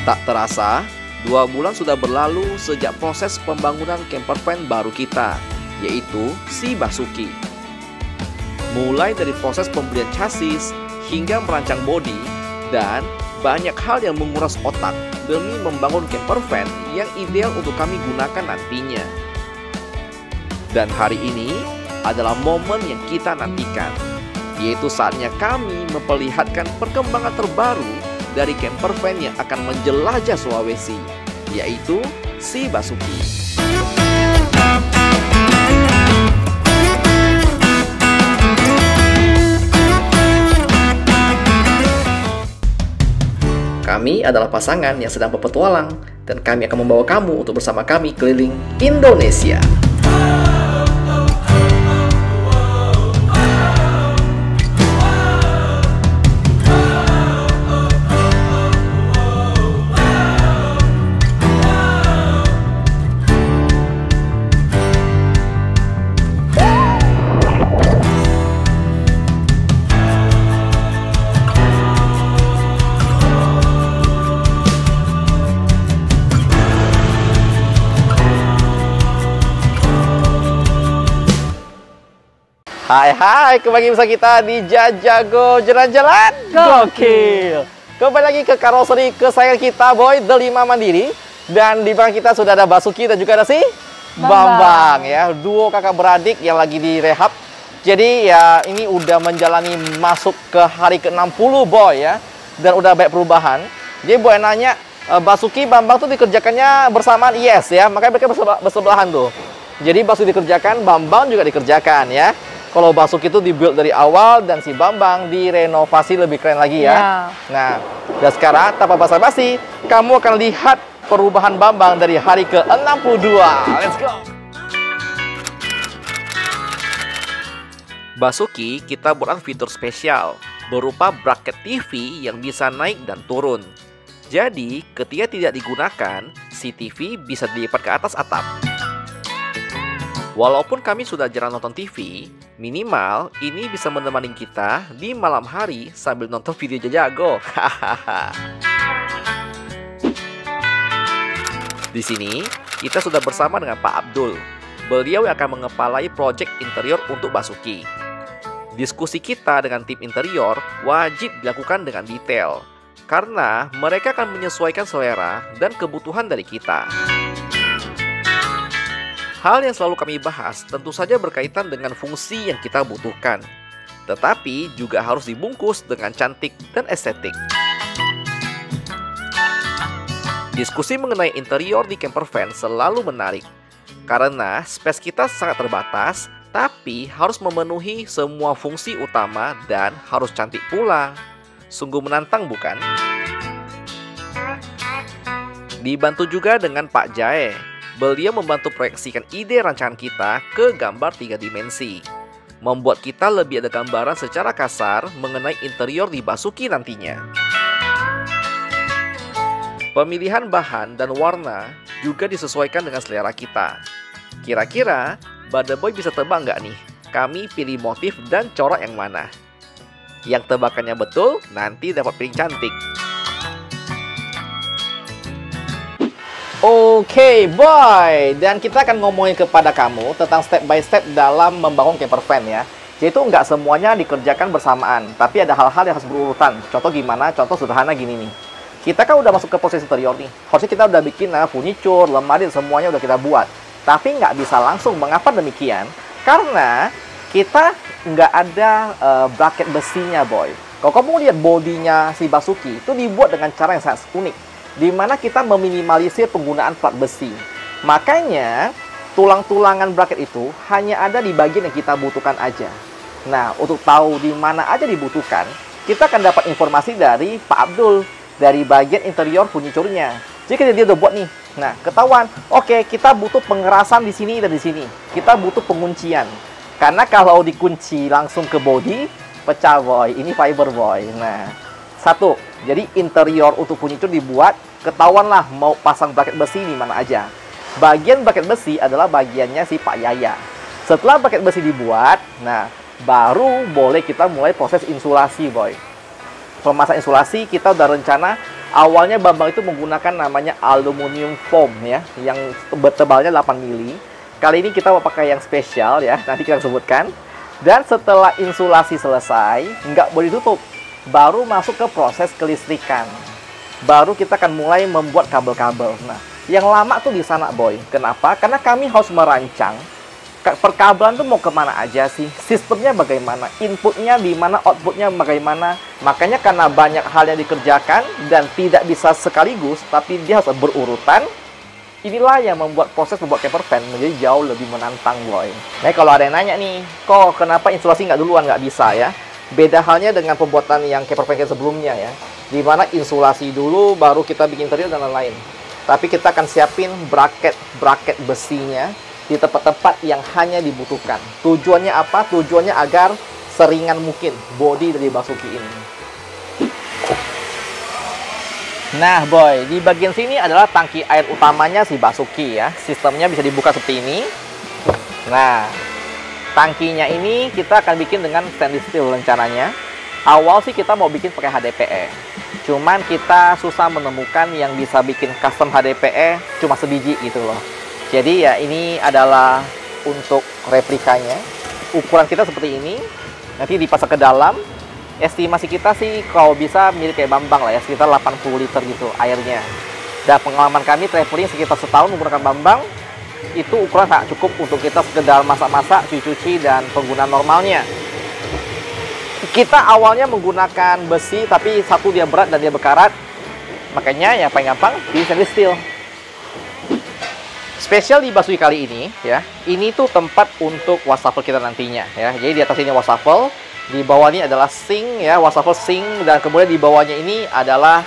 Tak terasa, 2 bulan sudah berlalu sejak proses pembangunan camper van baru kita, yaitu si Basuki. Mulai dari proses pembelian chassis hingga merancang bodi, dan banyak hal yang menguras otak demi membangun camper van yang ideal untuk kami gunakan nantinya. Dan hari ini adalah momen yang kita nantikan, yaitu saatnya kami memperlihatkan perkembangan terbaru dari camper van yang akan menjelajah Sulawesi, yaitu si Basuki. Kami adalah pasangan yang sedang berpetualang, dan kami akan membawa kamu untuk bersama kami keliling Indonesia. Hai, kembali bersama kita di Jajago Jalan-Jalan Gokil. Kembali lagi ke karoseri kesayangan kita, Boy, The 5 Mandiri. Dan di belakang kita sudah ada Basuki dan juga ada si Bambang ya, duo kakak beradik yang lagi direhab. Jadi ya ini udah menjalani masuk ke hari ke-60, Boy ya. Dan udah banyak perubahan. Jadi Boy nanya, Basuki, Bambang tuh dikerjakannya bersamaan? Yes ya, makanya mereka bersebelahan tuh. Jadi Basuki dikerjakan, Bambang juga dikerjakan ya. Kalau Basuki itu dibuild dari awal dan si Bambang direnovasi lebih keren lagi ya. Nah, dan sekarang tanpa basa-basi, kamu akan lihat perubahan Bambang dari hari ke-62. Let's go! Basuki kita buatkan fitur spesial berupa bracket TV yang bisa naik dan turun. Jadi, ketika tidak digunakan, si TV bisa dilipat ke atas atap. Walaupun kami sudah jarang nonton TV, minimal ini bisa menemani kita di malam hari sambil nonton video Jajago. Di sini kita sudah bersama dengan Pak Abdul. Beliau yang akan mengepalai proyek interior untuk Basuki. Diskusi kita dengan tim interior wajib dilakukan dengan detail, karena mereka akan menyesuaikan selera dan kebutuhan dari kita. Hal yang selalu kami bahas tentu saja berkaitan dengan fungsi yang kita butuhkan, tetapi juga harus dibungkus dengan cantik dan estetik. Diskusi mengenai interior di camper van selalu menarik, karena space kita sangat terbatas, tapi harus memenuhi semua fungsi utama dan harus cantik pula. Sungguh menantang, bukan? Dibantu juga dengan Pak Jae. Beliau membantu proyeksikan ide rancangan kita ke gambar 3 dimensi, membuat kita lebih ada gambaran secara kasar mengenai interior di Basuki nantinya. Pemilihan bahan dan warna juga disesuaikan dengan selera kita. Kira-kira Bada Boy bisa tebak nggak nih? Kami pilih motif dan corak yang mana? Yang tebakannya betul nanti dapat piring cantik. Oke, Boy, dan kita akan ngomongin kepada kamu tentang step by step dalam membangun camper van ya. Jadi itu nggak semuanya dikerjakan bersamaan, tapi ada hal-hal yang harus berurutan. Contoh gimana? Contoh sederhana gini nih. Kita kan udah masuk ke proses interior nih. Harusnya kita udah bikin furniture, lemari, semuanya udah kita buat. Tapi nggak bisa langsung. Mengapa demikian? Karena kita nggak ada bracket besinya, Boy. Kalau kamu lihat bodinya si Basuki, itu dibuat dengan cara yang sangat unik, di mana kita meminimalisir penggunaan plat besi. Makanya, tulang-tulangan bracket itu hanya ada di bagian yang kita butuhkan aja. Nah, untuk tahu di mana aja dibutuhkan, kita akan dapat informasi dari Pak Abdul, dari bagian interior furniture-nya. Jadi dia udah buat nih. Nah, ketahuan, oke, kita butuh pengerasan di sini dan di sini. Kita butuh penguncian. Karena kalau dikunci langsung ke body, pecah, Boy. Ini fiber, Boy. Nah, satu, jadi interior untuk furniture dibuat, ketahuan lah mau pasang bracket besi di mana aja. Bagian bracket besi adalah bagiannya si Pak Yaya. Setelah bracket besi dibuat, nah baru boleh kita mulai proses insulasi, Boy. Pemasangan insulasi kita udah rencana Awalnya Bambang itu menggunakan namanya aluminium foam ya, yang tebalnya 8 mili. Kali ini kita mau pakai yang spesial ya, nanti kita sebutkan. Dan setelah insulasi selesai, nggak boleh ditutup, baru masuk ke proses kelistrikan. Baru kita akan mulai membuat kabel-kabel. Nah, yang lama tuh di sana, Boy. Kenapa? Karena kami harus merancang perkabelan tuh mau kemana aja sih, sistemnya bagaimana, inputnya di mana, outputnya bagaimana. Makanya karena banyak hal yang dikerjakan dan tidak bisa sekaligus, tapi dia harus berurutan. Inilah yang membuat proses membuat camper van menjadi jauh lebih menantang, Boy. Nah, kalau ada yang nanya nih, kok kenapa insulasi nggak duluan, nggak bisa ya? Beda halnya dengan pembuatan yang camper van sebelumnya ya, di mana insulasi dulu, baru kita bikin interior dan lain-lain. Tapi kita akan siapin bracket besinya di tempat-tempat yang hanya dibutuhkan. Tujuannya apa? Tujuannya agar seringan mungkin bodi dari Basuki ini. Nah, Boy, di bagian sini adalah tangki air utamanya si Basuki ya. Sistemnya bisa dibuka seperti ini. Nah, tangkinya ini kita akan bikin dengan stainless steel rencananya. Awal sih kita mau bikin pakai HDPE. Cuman kita susah menemukan yang bisa bikin custom HDPE cuma sebiji gitu loh. Jadi ya ini adalah untuk replikanya. Ukuran kita seperti ini. Nanti dipasang ke dalam. Estimasi kita sih kalau bisa mirip kayak Bambang lah ya, sekitar 80 liter gitu airnya. Dan pengalaman kami traveling sekitar setahun menggunakan Bambang, itu ukuran sangat cukup untuk kita sekedar masak-masak, cuci-cuci, dan penggunaan normalnya. Kita awalnya menggunakan besi, tapi satu dia berat dan dia berkarat. Makanya ya paling gampang di stainless steel. Spesial di Basuki kali ini ya, ini tuh tempat untuk wastafel kita nantinya ya. Jadi di atas ini wastafel, di bawah ini adalah sink ya, wastafel sink, dan kemudian di bawahnya ini adalah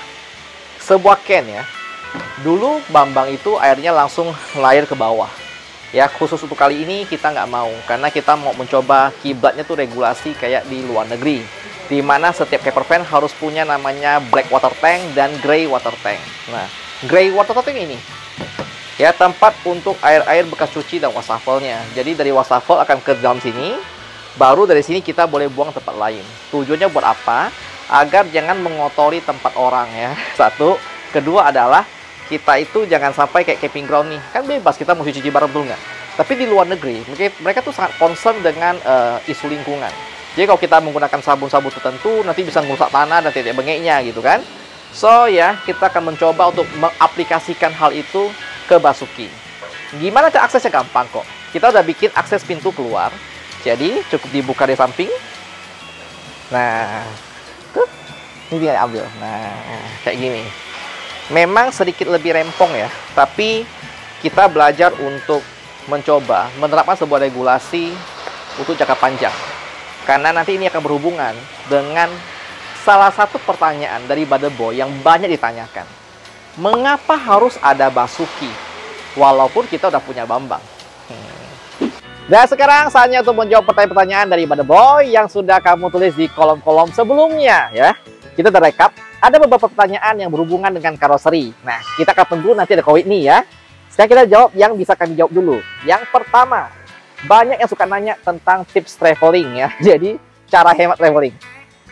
sebuah can ya. Dulu Bambang itu airnya langsung layar ke bawah. Ya, khusus untuk kali ini kita nggak mau, karena kita mau mencoba kiblatnya tuh regulasi kayak di luar negeri, di mana setiap camper van harus punya namanya black water tank dan gray water tank. Nah, gray water tank ini ya tempat untuk air-air bekas cuci dan wastafelnya. Jadi dari wastafel akan ke dalam sini, baru dari sini kita boleh buang tempat lain. Tujuannya buat apa? Agar jangan mengotori tempat orang ya. Satu. Kedua adalah kita itu jangan sampai kayak camping ground nih. Kan bebas kita mau cuci bareng, betul nggak? Tapi di luar negeri, mereka tuh sangat concern dengan isu lingkungan. Jadi kalau kita menggunakan sabun-sabun tertentu, nanti bisa merusak tanah dan titik bengeknya gitu kan. So ya, kita akan mencoba untuk mengaplikasikan hal itu ke Basuki. Gimana cara aksesnya? Gampang kok. Kita udah bikin akses pintu keluar. Jadi cukup dibuka dari samping. Nah, tuh, ini dia ambil. Nah, kayak gini. Memang sedikit lebih rempong ya, tapi kita belajar untuk mencoba menerapkan sebuah regulasi untuk jangka panjang. Karena nanti ini akan berhubungan dengan salah satu pertanyaan dari Badeboy yang banyak ditanyakan. Mengapa harus ada Basuki walaupun kita udah punya Bambang? Dan sekarang saatnya untuk menjawab pertanyaan-pertanyaan dari Badeboy yang sudah kamu tulis di kolom-kolom sebelumnya ya. Kita udah rekap, ada beberapa pertanyaan yang berhubungan dengan karoseri. Nah, kita akan tunggu nanti ada COVID nih ya. Sekarang kita jawab yang bisa kami jawab dulu. Yang pertama, banyak yang suka nanya tentang tips traveling ya. Jadi, cara hemat traveling.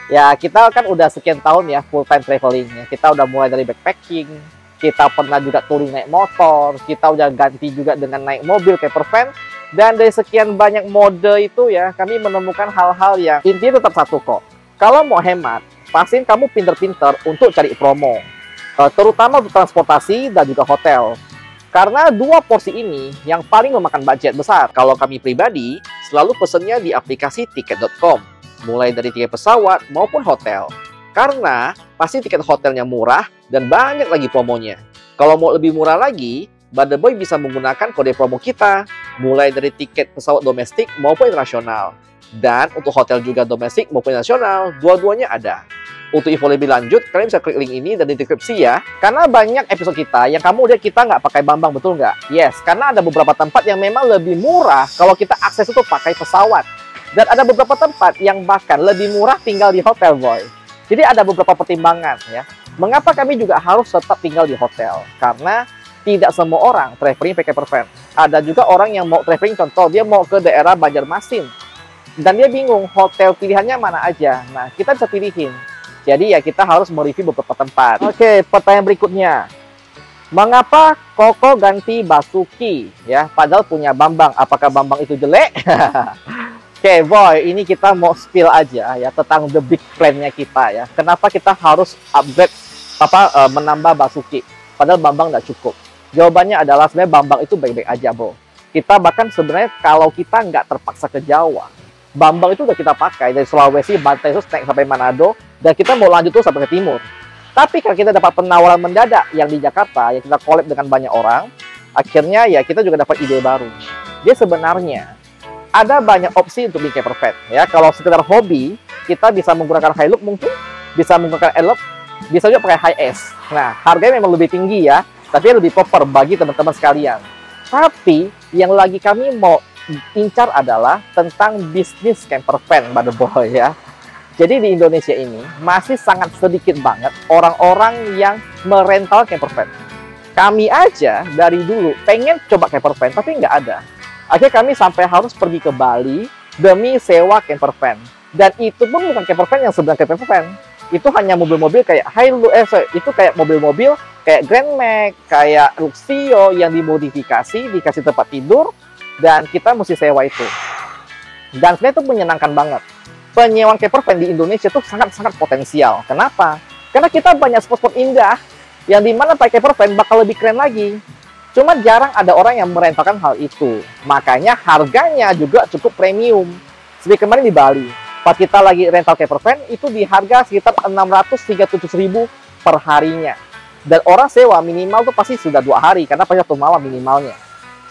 Ya, kita kan udah sekian tahun ya full time traveling ya. Kita udah mulai dari backpacking, kita pernah juga touring naik motor, kita udah ganti juga dengan naik mobil camper van. Dan dari sekian banyak mode itu ya, kami menemukan hal-hal yang intinya tetap satu kok. Kalau mau hemat, pastiin kamu pinter-pinter untuk cari promo. Terutama untuk transportasi dan juga hotel. Karena dua porsi ini yang paling memakan budget besar. Kalau kami pribadi, selalu pesennya di aplikasi tiket.com. Mulai dari tiket pesawat maupun hotel. Karena pasti tiket hotelnya murah dan banyak lagi promonya. Kalau mau lebih murah lagi, Badeboy bisa menggunakan kode promo kita. Mulai dari tiket pesawat domestik maupun internasional. Dan untuk hotel juga domestik maupun nasional, dua-duanya ada. Untuk info lebih lanjut, kalian bisa klik link ini dan di deskripsi ya. Karena banyak episode kita yang kamu lihat kita nggak pakai Bambang, betul nggak? Yes, karena ada beberapa tempat yang memang lebih murah kalau kita akses itu pakai pesawat. Dan ada beberapa tempat yang bahkan lebih murah tinggal di hotel, Boy. Jadi ada beberapa pertimbangan ya. Mengapa kami juga harus tetap tinggal di hotel? Karena tidak semua orang traveling pakai camper van. Ada juga orang yang mau traveling, contoh dia mau ke daerah Banjarmasin. Dan dia bingung hotel pilihannya mana aja. Nah, kita bisa pilihin. Jadi ya kita harus mereview beberapa tempat. Oke, pertanyaan berikutnya. Mengapa Koko ganti Basuki ya? Padahal punya Bambang. Apakah Bambang itu jelek? Oke, boy, ini kita mau spill aja ya tentang the big plan-nya kita ya. Kenapa kita harus upgrade menambah Basuki? Padahal Bambang nggak cukup. Jawabannya adalah sebenarnya Bambang itu baik-baik aja, bro. Kita bahkan sebenarnya kalau kita nggak terpaksa ke Jawa, Bambang itu udah kita pakai dari Sulawesi, Banten, terus naik sampai Manado, dan kita mau lanjut terus sampai ke timur. Tapi kalau kita dapat penawaran mendadak yang di Jakarta, yang kita collab dengan banyak orang, akhirnya ya kita juga dapat ide baru. Dia sebenarnya ada banyak opsi untuk bikin camper van. Ya, kalau sekedar hobi, kita bisa menggunakan high look mungkin, bisa menggunakan elop, bisa juga pakai high S. Nah, harganya memang lebih tinggi ya, tapi lebih proper bagi teman-teman sekalian. Tapi yang lagi kami mau incar adalah tentang bisnis camper van, by the boy ya. Jadi di Indonesia ini masih sangat sedikit banget orang-orang yang merental camper van. Kami aja dari dulu pengen coba camper van, tapi nggak ada. Akhirnya kami sampai harus pergi ke Bali demi sewa camper van. Dan itu pun bukan camper van yang sebenarnya camper van. Itu hanya mobil-mobil kayak itu kayak mobil-mobil kayak Grand Max, kayak Luxio yang dimodifikasi, dikasih tempat tidur, dan kita mesti sewa itu. Dan sebenarnya itu menyenangkan banget. Penyewaan camper van di Indonesia tuh sangat-sangat potensial. Kenapa? Karena kita banyak spot-spot indah yang dimana pakai camper van bakal lebih keren lagi. Cuma jarang ada orang yang merentalkan hal itu. Makanya harganya juga cukup premium. Seperti kemarin di Bali, pas kita lagi rental camper van, itu di harga sekitar 600 hingga 700.000 per harinya. Dan orang sewa minimal tuh pasti sudah 2 hari, karena pasti 1 malam minimalnya.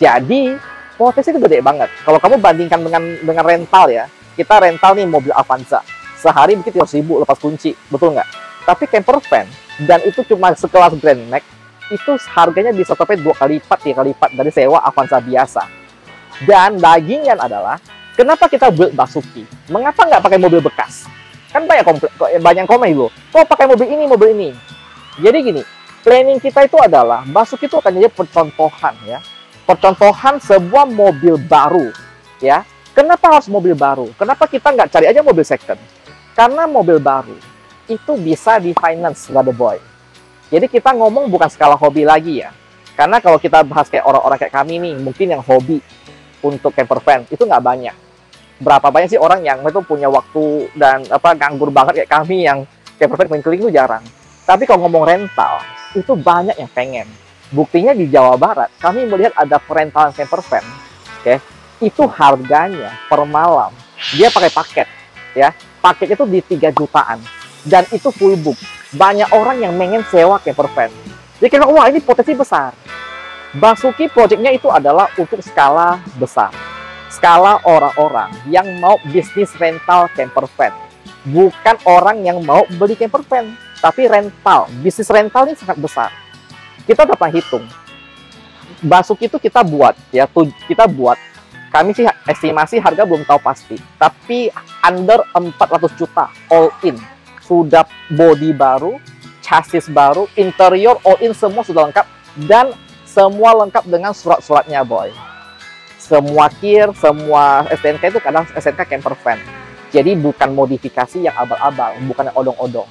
Jadi, potensi itu gede banget. Kalau kamu bandingkan dengan rental ya, kita rental nih mobil Avanza, sehari mungkin 300.000 lepas kunci, betul nggak? Tapi camper van, dan itu cuma sekelas Grand Max, itu harganya bisa sampai 2 kali lipat, 3 kali lipat dari sewa Avanza biasa. Dan dagingnya adalah, kenapa kita build Basuki? Mengapa nggak pakai mobil bekas? Kan banyak komen loh, kok pakai mobil ini? Jadi gini, planning kita itu adalah, Basuki itu akan jadi percontohan ya. Percontohan sebuah mobil baru ya. Kenapa harus mobil baru? Kenapa kita nggak cari aja mobil second? Karena mobil baru itu bisa di finance, the boy. Jadi kita ngomong bukan skala hobi lagi ya. Karena kalau kita bahas kayak orang-orang kayak kami nih, mungkin yang hobi untuk camper van itu nggak banyak. Berapa banyak sih orang yang itu punya waktu dan nganggur banget kayak kami yang camper van main keliling itu jarang. Tapi kalau ngomong rental itu banyak yang pengen. Buktinya di Jawa Barat kami melihat ada perentalan camper van, oke? Itu harganya per malam dia pakai paket ya, paket itu di 3 jutaan dan itu full book. Banyak orang yang pengen sewa camper van, jadi kira wah ini potensi besar. Basuki projectnya itu adalah untuk skala besar, skala orang-orang yang mau bisnis rental camper van, bukan orang yang mau beli camper van tapi rental. Bisnis rental ini sangat besar. Kita dapat hitung Basuki itu kita buat ya, kami sih estimasi harga belum tahu pasti, tapi under 400 juta all in. Sudah body baru, chassis baru, interior all in, semua sudah lengkap, dan semua lengkap dengan surat-suratnya, boy. Semua kir, semua STNK itu kadang STNK camper van. Jadi bukan modifikasi yang abal-abal, bukan yang odong-odong.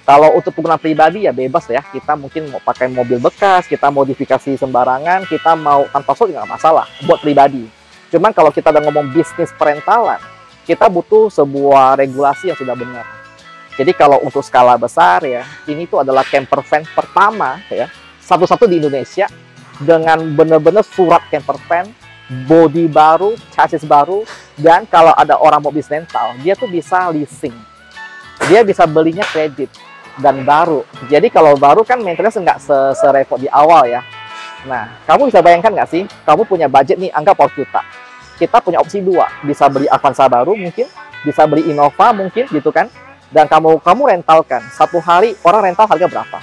Kalau untuk penggunaan pribadi ya bebas ya, kita mungkin mau pakai mobil bekas, kita modifikasi sembarangan, kita mau tanpa surat nggak masalah buat pribadi. Cuman kalau kita udah ngomong bisnis perentalan, kita butuh sebuah regulasi yang sudah benar. Jadi kalau untuk skala besar ya, ini tuh adalah camper van pertama ya, satu-satu di Indonesia dengan benar-benar surat camper van, body baru, chassis baru, dan kalau ada orang mau bisnis rental, dia tuh bisa leasing. Dia bisa belinya kredit dan baru. Jadi kalau baru kan maintenance nggak serepot di awal ya. Nah, kamu bisa bayangkan nggak sih, kamu punya budget nih, anggap 4 juta. Kita punya opsi 2, bisa beli Avanza baru mungkin, bisa beli Innova mungkin gitu kan. Dan kamu rentalkan, 1 hari orang rental harga berapa?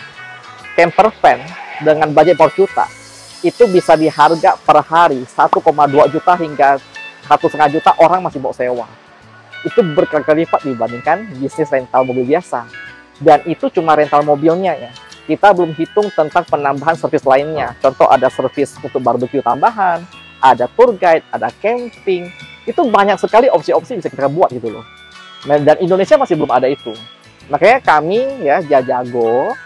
Camper van dengan budget 4 juta, itu bisa di harga per hari 1,2 juta hingga 1,5 juta orang masih mau sewa. Itu berkali-kali lipat dibandingkan bisnis rental mobil biasa. Dan itu cuma rental mobilnya ya. Kita belum hitung tentang penambahan servis lainnya. Contoh ada servis untuk barbecue tambahan, ada tour guide, ada camping. Itu banyak sekali opsi-opsi bisa kita buat gitu loh. Dan Indonesia masih belum ada itu. Makanya kami ya Jajago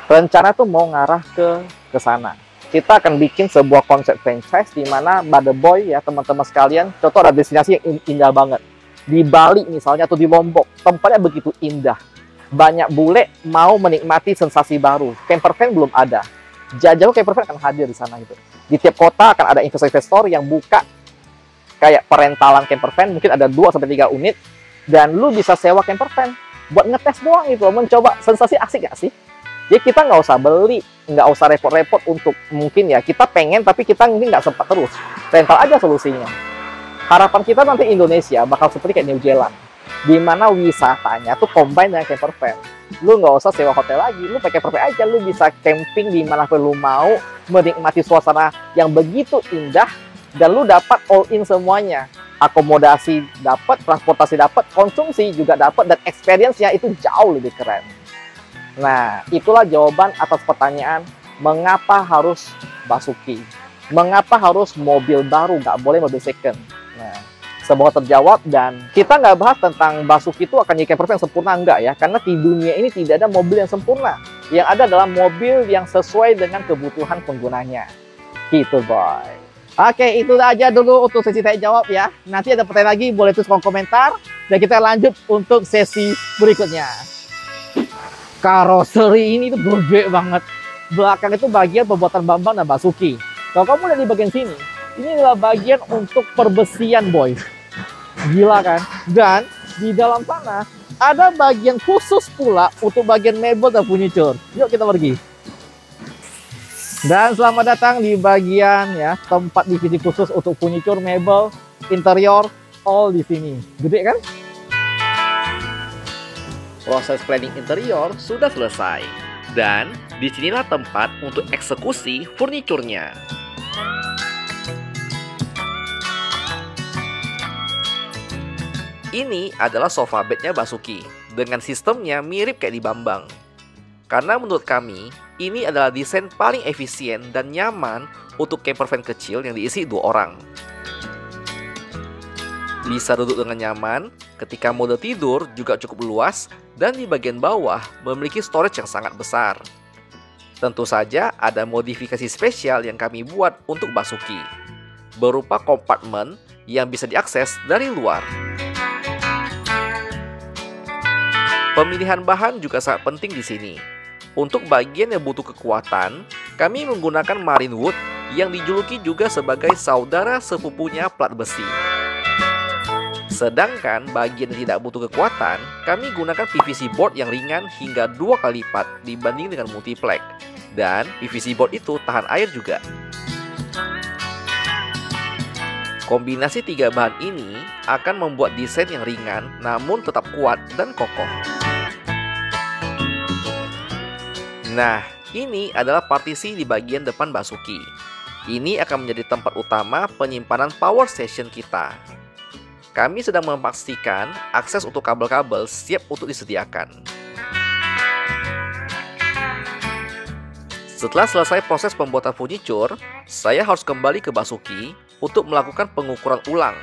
rencana tuh mau ngarah ke sana. Kita akan bikin sebuah konsep franchise di mana Mother Boy ya teman-teman sekalian, contoh ada destinasi yang indah banget. Di Bali misalnya atau di Lombok, tempatnya begitu indah. Banyak bule mau menikmati sensasi baru. Camper van belum ada. Jajago camper van akan hadir di sana gitu. Di tiap kota akan ada investor yang buka kayak perentalan camper van, mungkin ada 2-3 unit dan lu bisa sewa camper van buat ngetes doang gitu, mencoba sensasi. Asik gak sih? Jadi kita nggak usah beli, nggak usah repot-repot untuk mungkin ya kita pengen tapi kita mungkin nggak sempat terus. Rental aja solusinya. Harapan kita nanti Indonesia bakal seperti kayak New Zealand, di mana wisatanya tuh combine dengan camper van. Lu nggak usah sewa hotel lagi, lu pakai camper van aja, lu bisa camping di mana perlu mau, menikmati suasana yang begitu indah, dan lu dapat all in semuanya. Akomodasi dapat, transportasi dapat, konsumsi juga dapat, dan experience-nya itu jauh lebih keren. Nah, itulah jawaban atas pertanyaan mengapa harus Basuki, mengapa harus mobil baru, nggak boleh mobil second. Nah, semoga terjawab, dan kita nggak bahas tentang Basuki itu akan jadi camper van yang sempurna, enggak ya, karena di dunia ini tidak ada mobil yang sempurna. Yang ada adalah mobil yang sesuai dengan kebutuhan penggunanya. Gitu, boy. Oke, itu aja dulu untuk sesi tanya jawab ya. Nanti ada pertanyaan lagi, boleh tulis kolom komentar, dan kita lanjut untuk sesi berikutnya. Karoseri ini tuh gede banget. Belakang itu bagian pembuatan Bambang dan Basuki. Kalau kamu lihat di bagian sini, ini adalah bagian untuk perbesian, boy. Gila kan? Dan di dalam sana ada bagian khusus pula untuk bagian mebel dan furniture. Yuk kita pergi. Dan selamat datang di bagian ya tempat divisi khusus untuk furniture, mebel, interior, all di sini. Gede kan? Proses planning interior sudah selesai, dan disinilah tempat untuk eksekusi furniturnya. Ini adalah sofa bednya Basuki, dengan sistemnya mirip kayak di Bambang. Karena menurut kami, ini adalah desain paling efisien dan nyaman untuk camper van kecil yang diisi 2 orang. Bisa duduk dengan nyaman, ketika mode tidur juga cukup luas, dan di bagian bawah memiliki storage yang sangat besar. Tentu saja ada modifikasi spesial yang kami buat untuk Basuki, berupa kompartemen yang bisa diakses dari luar. Pemilihan bahan juga sangat penting di sini. Untuk bagian yang butuh kekuatan, kami menggunakan marine wood yang dijuluki juga sebagai saudara sepupunya plat besi. Sedangkan bagian yang tidak butuh kekuatan, kami gunakan PVC board yang ringan hingga 2 kali lipat dibanding dengan multiplex. Dan PVC board itu tahan air juga. Kombinasi 3 bahan ini akan membuat desain yang ringan namun tetap kuat dan kokoh. Nah, ini adalah partisi di bagian depan Basuki. Ini akan menjadi tempat utama penyimpanan power station kita. Kami sedang memastikan akses untuk kabel-kabel siap untuk disediakan. Setelah selesai proses pembuatan furniture, saya harus kembali ke Basuki untuk melakukan pengukuran ulang.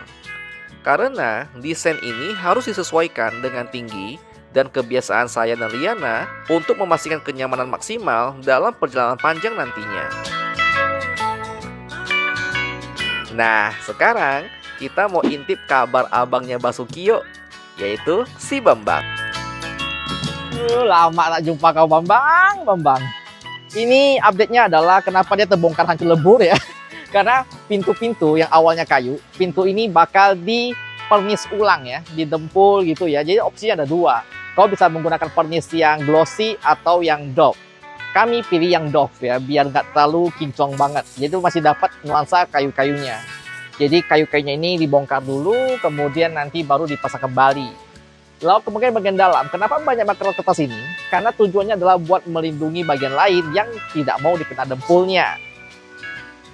Karena desain ini harus disesuaikan dengan tinggi dan kebiasaan saya dan Riana untuk memastikan kenyamanan maksimal dalam perjalanan panjang nantinya. Nah, sekarang kita mau intip kabar abangnya Basuki yuk, yaitu si Bambang. Lama tak jumpa kau Bambang. Ini update-nya adalah kenapa dia terbongkar hancur lebur ya. Karena pintu-pintu yang awalnya kayu, pintu ini bakal dipernis ulang ya, didempul gitu ya. Jadi opsinya ada 2. Kau bisa menggunakan pernis yang glossy atau yang doff. Kami pilih yang doff ya, biar nggak terlalu kinclong banget. Jadi masih dapat nuansa kayu-kayunya. Jadi kayu-kayunya ini dibongkar dulu, kemudian nanti baru dipasang kembali. Lalu kemudian bagian dalam, kenapa banyak bakar kertas ini? Karena tujuannya adalah buat melindungi bagian lain yang tidak mau dikena dempulnya.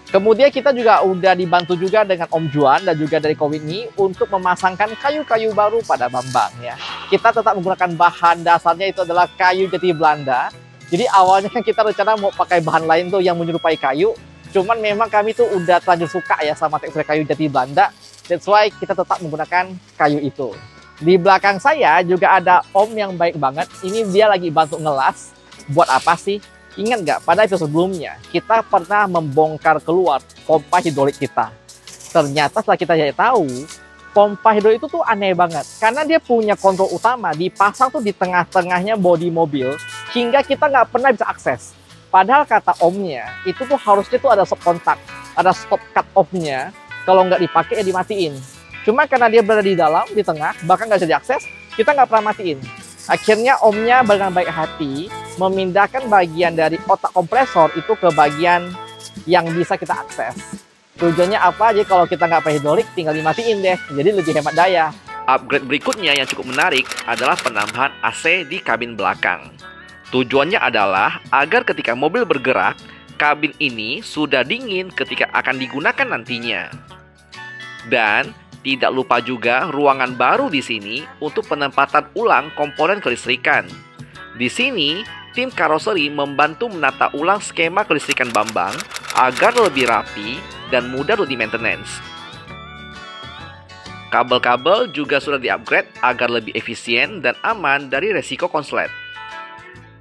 Kemudian kita juga udah dibantu juga dengan Om Juan dan juga dari Kowini untuk memasangkan kayu-kayu baru pada Bambang ya. Kita tetap menggunakan bahan dasarnya itu adalah kayu jati Belanda. Jadi awalnya kita rencana mau pakai bahan lain tuh yang menyerupai kayu. Cuman memang kami tuh udah terlanjur suka ya sama tekstur kayu jati Belanda. That's why kita tetap menggunakan kayu itu. Di belakang saya juga ada Om yang baik banget. Ini dia lagi bantu ngelas. Buat apa sih? Ingat nggak, pada episode sebelumnya, kita pernah membongkar keluar pompa hidrolik kita. Ternyata setelah kita jadi tahu, pompa hidrolik itu tuh aneh banget. Karena dia punya kontrol utama, dipasang tuh di tengah-tengahnya bodi mobil, hingga kita nggak pernah bisa akses. Padahal kata Omnya, itu tuh harusnya tuh ada stop kontak, ada stop cut off-nya. Kalau nggak dipakai, ya dimatiin. Cuma karena dia berada di dalam, di tengah, bahkan nggak bisa diakses, kita nggak pernah matiin. Akhirnya Omnya dengan baik hati memindahkan bagian dari otak kompresor itu ke bagian yang bisa kita akses. Tujuannya apa? Jadi kalau kita nggak pakai hidrolik, tinggal dimatiin deh. Jadi lebih hemat daya. Upgrade berikutnya yang cukup menarik adalah penambahan AC di kabin belakang. Tujuannya adalah agar ketika mobil bergerak, kabin ini sudah dingin ketika akan digunakan nantinya. Dan tidak lupa juga ruangan baru di sini untuk penempatan ulang komponen kelistrikan. Di sini, tim karoseri membantu menata ulang skema kelistrikan Bambang agar lebih rapi dan mudah untuk di-maintenance. Kabel-kabel juga sudah di-upgrade agar lebih efisien dan aman dari resiko konslet.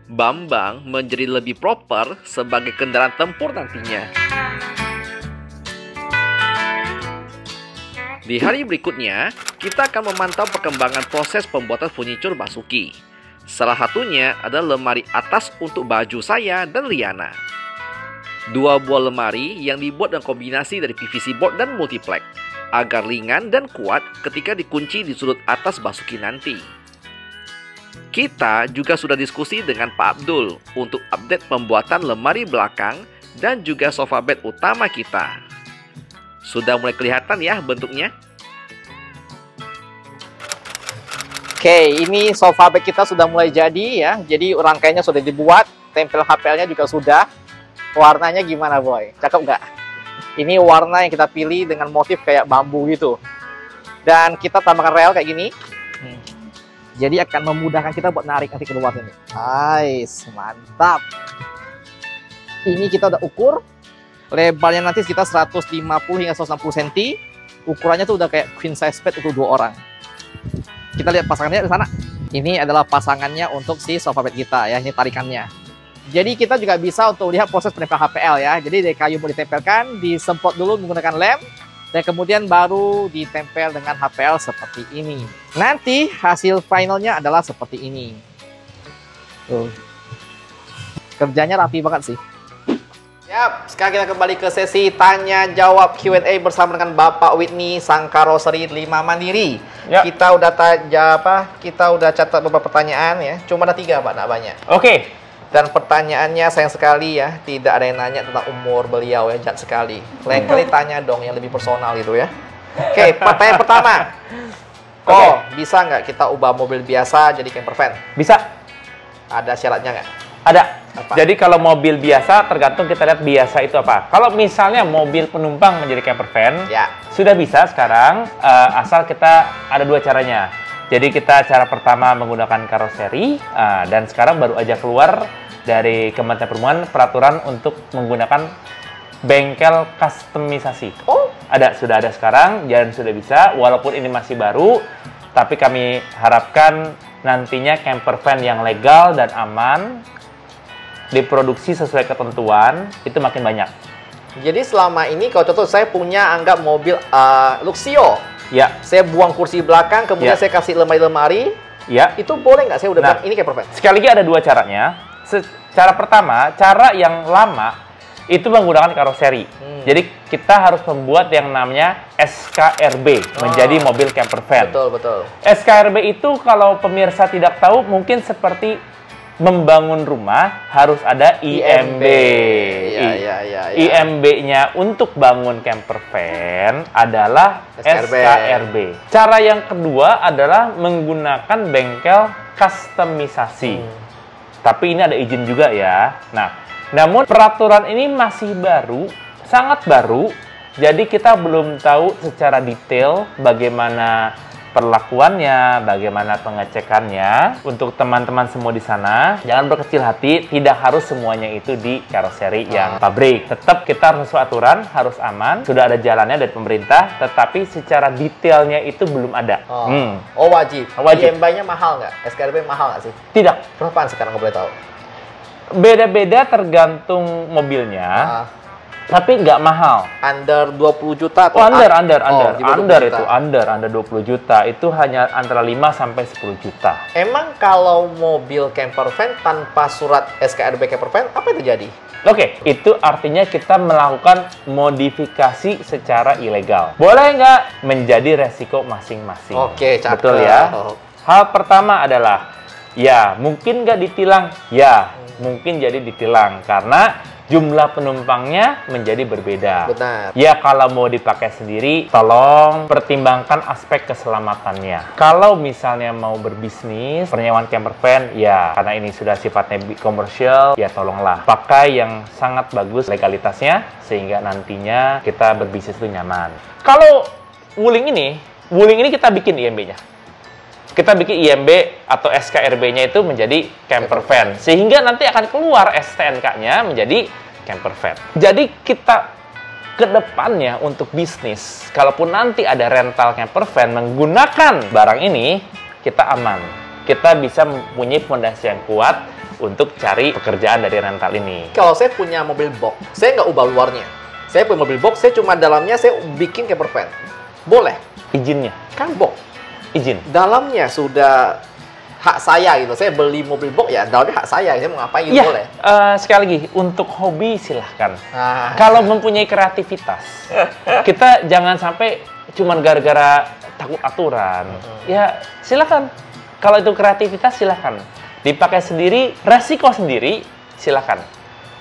Bambang menjadi lebih proper sebagai kendaraan tempur nantinya. Di hari berikutnya, kita akan memantau perkembangan proses pembuatan furniture Basuki. Salah satunya adalah lemari atas untuk baju saya dan Liana. Dua buah lemari yang dibuat dengan kombinasi dari PVC board dan multiplex, agar ringan dan kuat ketika dikunci di sudut atas Basuki nanti. Kita juga sudah diskusi dengan Pak Abdul untuk update pembuatan lemari belakang dan juga sofa bed utama kita. Sudah mulai kelihatan ya bentuknya? Oke, ini sofa bed kita sudah mulai jadi ya. Jadi rangkaiannya sudah dibuat, tempel HPL-nya juga sudah. Warnanya gimana, Boy? Cakep nggak? Ini warna yang kita pilih dengan motif kayak bambu gitu. Dan kita tambahkan rel kayak gini. Jadi akan memudahkan kita buat narik nanti keluar ini. Nice, mantap. Ini kita udah ukur. Lebarnya nanti sekitar 150 hingga 160 cm. Ukurannya tuh udah kayak queen size bed untuk 2 orang. Kita lihat pasangannya di sana. Ini adalah pasangannya untuk si sofa bed kita ya. Ini tarikannya. Jadi kita juga bisa untuk lihat proses penempel HPL ya. Jadi dari kayu mau ditempelkan, disemprot dulu menggunakan lem. Dan kemudian baru ditempel dengan HPL seperti ini. Nanti hasil finalnya adalah seperti ini. Tuh. Kerjanya rapi banget sih. Yap, sekarang kita kembali ke sesi tanya jawab Q&A bersama dengan Bapak Whitney sang karoseri 5 Mandiri. Yap. Kita udah catat beberapa pertanyaan ya. Cuma ada 3 Pak, enggak banyak. Oke. Dan pertanyaannya sayang sekali ya, tidak ada yang nanya tentang umur beliau ya, jahat sekali. Lain kali tanya dong yang lebih personal gitu ya. Oke, pertanyaan pertama. Bisa nggak kita ubah mobil biasa jadi camper van? Bisa. Ada syaratnya nggak? Ada. Apa? Jadi kalau mobil biasa tergantung kita lihat biasa itu apa. Kalau misalnya mobil penumpang menjadi camper van, ya. Sudah bisa sekarang, asal kita ada 2 caranya. Jadi kita cara pertama menggunakan karoseri, dan sekarang baru aja keluar dari Kementerian Perhubungan peraturan untuk menggunakan bengkel kustomisasi. Sudah ada sekarang, dan sudah bisa, walaupun ini masih baru, tapi kami harapkan nantinya camper van yang legal dan aman, diproduksi sesuai ketentuan, itu makin banyak. Jadi selama ini kalau contoh saya punya anggap mobil Luxio. Ya. Saya buang kursi belakang, kemudian saya kasih lemari-lemari. Ya. Itu boleh nggak? Saya udah bilang ini camper van. Sekali lagi ada 2 caranya. Cara pertama, cara yang lama itu menggunakan karoseri. Jadi kita harus membuat yang namanya SKRB menjadi mobil camper van. Betul. SKRB itu kalau pemirsa tidak tahu mungkin seperti membangun rumah harus ada IMB. IMB-nya untuk bangun camper van adalah SKRB. Cara yang kedua adalah menggunakan bengkel kustomisasi. Tapi ini ada izin juga ya. Nah, namun peraturan ini masih baru, sangat baru. Jadi kita belum tahu secara detail bagaimana perlakuannya, bagaimana pengecekannya. Untuk teman-teman semua di sana, jangan berkecil hati, tidak harus semuanya itu di karoseri yang pabrik. Tetap kita harus sesuai aturan, harus aman. Sudah ada jalannya dari pemerintah, tetapi secara detailnya itu belum ada. Oh wajib. Wajib. IMB-nya mahal nggak? SKRB mahal nggak sih? Tidak. Berapaan sekarang nggak boleh tahu? Beda-beda tergantung mobilnya, tapi nggak mahal. Under 20 juta atau Under itu 20 juta. Itu hanya antara 5 sampai 10 juta. Emang kalau mobil camper van tanpa surat SKRB camper van, apa yang terjadi? Oke, itu artinya kita melakukan modifikasi secara ilegal. Boleh nggak? Menjadi resiko masing-masing. Oke, cakep. Betul ya. Hal pertama adalah, ya mungkin nggak ditilang. Ya, mungkin jadi ditilang karena jumlah penumpangnya menjadi berbeda. Benar. Ya, kalau mau dipakai sendiri, tolong pertimbangkan aspek keselamatannya. Kalau misalnya mau berbisnis, penyewaan camper van, ya karena ini sudah sifatnya komersial, ya tolonglah pakai yang sangat bagus legalitasnya, sehingga nantinya kita berbisnis itu nyaman. Kalau Wuling ini kita bikin IMB-nya. Kita bikin IMB atau SKRB-nya itu menjadi camper van. Sehingga nanti akan keluar STNK-nya menjadi camper van. Jadi kita ke depannya untuk bisnis, kalaupun nanti ada rental camper van menggunakan barang ini, kita aman. Kita bisa mempunyai fondasi yang kuat untuk cari pekerjaan dari rental ini. Kalau saya punya mobil box, saya nggak ubah luarnya. Saya punya mobil box, saya cuma dalamnya saya bikin camper van. Boleh? Izinnya? Kan box. Izin. Dalamnya sudah hak saya gitu. Saya beli mobil box ya, dalamnya hak saya. Saya mau ngapain Ya, boleh. sekali lagi, untuk hobi silahkan. Nah. Kalau mempunyai kreativitas, kita jangan sampai cuman gara-gara takut aturan. Ya, silahkan. Kalau itu kreativitas, silahkan. Dipakai sendiri, resiko sendiri, silahkan.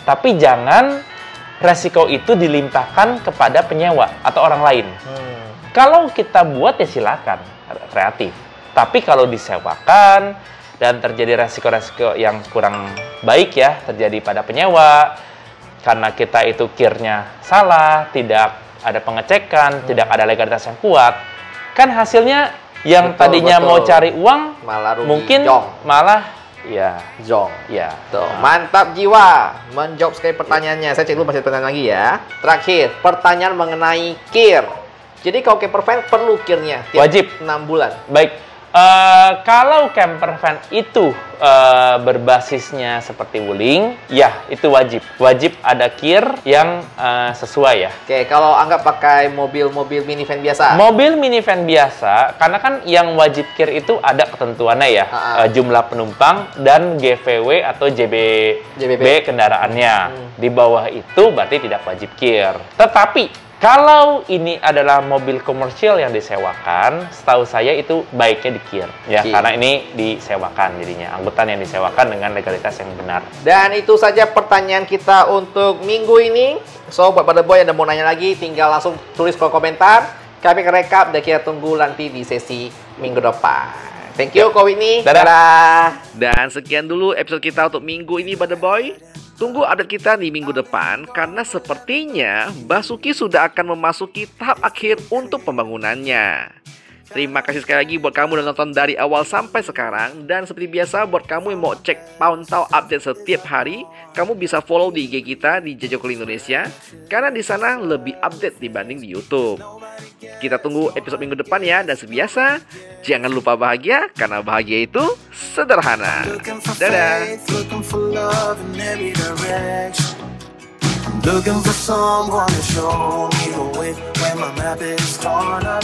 Tapi jangan resiko itu dilimpahkan kepada penyewa atau orang lain. Kalau kita buat ya silakan, kreatif. Tapi kalau disewakan dan terjadi resiko-resiko yang kurang baik ya terjadi pada penyewa, karena kita itu kirnya salah, tidak ada pengecekan, tidak ada legalitas yang kuat, kan hasilnya yang tadinya mau cari uang malah rugi, mungkin jong. malah ya Jong. ya. Tuh, mantap jiwa. Menjawab sekali pertanyaannya. Saya cek dulu masih ada pertanyaan lagi ya. Terakhir, pertanyaan mengenai kir. Jadi kalau camper van perlu kirnya tiap Wajib. 6 bulan. Baik, kalau camper van itu berbasisnya seperti Wuling, ya itu wajib. Wajib ada kir yang sesuai ya. Oke, kalau anggap pakai mobil-mobil minivan biasa. Mobil minivan biasa, karena kan yang wajib kir itu ada ketentuannya ya. Jumlah penumpang dan GVW atau JBB kendaraannya. Di bawah itu berarti tidak wajib kir. Tetapi kalau ini adalah mobil komersial yang disewakan, setahu saya itu baiknya dikir. Ya, karena ini disewakan jadinya. Angkutan yang disewakan dengan legalitas yang benar. Dan itu saja pertanyaan kita untuk minggu ini. So, buat pada boy yang mau nanya lagi, tinggal langsung tulis kolom komentar. Kami akan rekap dan kita tunggu nanti di sesi minggu depan. Thank you, Ko Whitney. Dadah. Dan sekian dulu episode kita untuk minggu ini, Pada Boy. Tunggu update kita di minggu depan, karena sepertinya Basuki sudah akan memasuki tahap akhir untuk pembangunannya. Terima kasih sekali lagi buat kamu yang nonton dari awal sampai sekarang. Dan seperti biasa, buat kamu yang mau cek pantau update setiap hari, kamu bisa follow di IG kita di Jajako Indonesia, karena di sana lebih update dibanding di YouTube. Kita tunggu episode minggu depan ya. Dan sebiasa, jangan lupa bahagia, karena bahagia itu sederhana. Dadah. Looking for someone to show me the way when my map is torn up.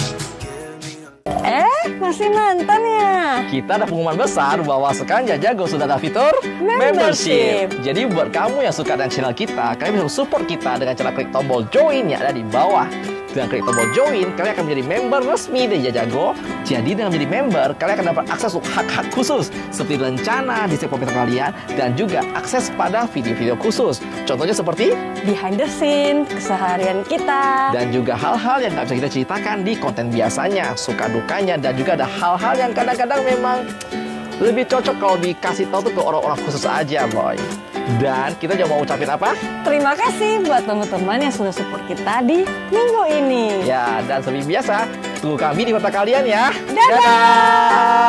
Masih nonton ya? Kita ada pengumuman besar bahwa sekarang Jajako sudah ada fitur Membership. Jadi buat kamu yang suka dengan channel kita, kalian bisa support kita dengan cara klik tombol join yang ada di bawah. Dengan klik tombol join, kalian akan menjadi member resmi dari Jajako. Jadi dengan menjadi member, kalian akan dapat akses untuk hak-hak khusus seperti rencana di setiap komentar kalian dan juga akses pada video-video khusus. Contohnya seperti Behind the scene, keseharian kita. dan juga hal-hal yang nggak bisa kita ceritakan di konten biasanya, suka dukanya, dan juga ada hal-hal yang kadang-kadang memang lebih cocok kalau dikasih tahu tuh ke orang-orang khusus aja, boy. Dan kita juga mau ucapin apa? Terima kasih buat teman-teman yang sudah support kita di minggu ini. Ya, dan seperti biasa, Tunggu kami di mata kalian ya. Dadah!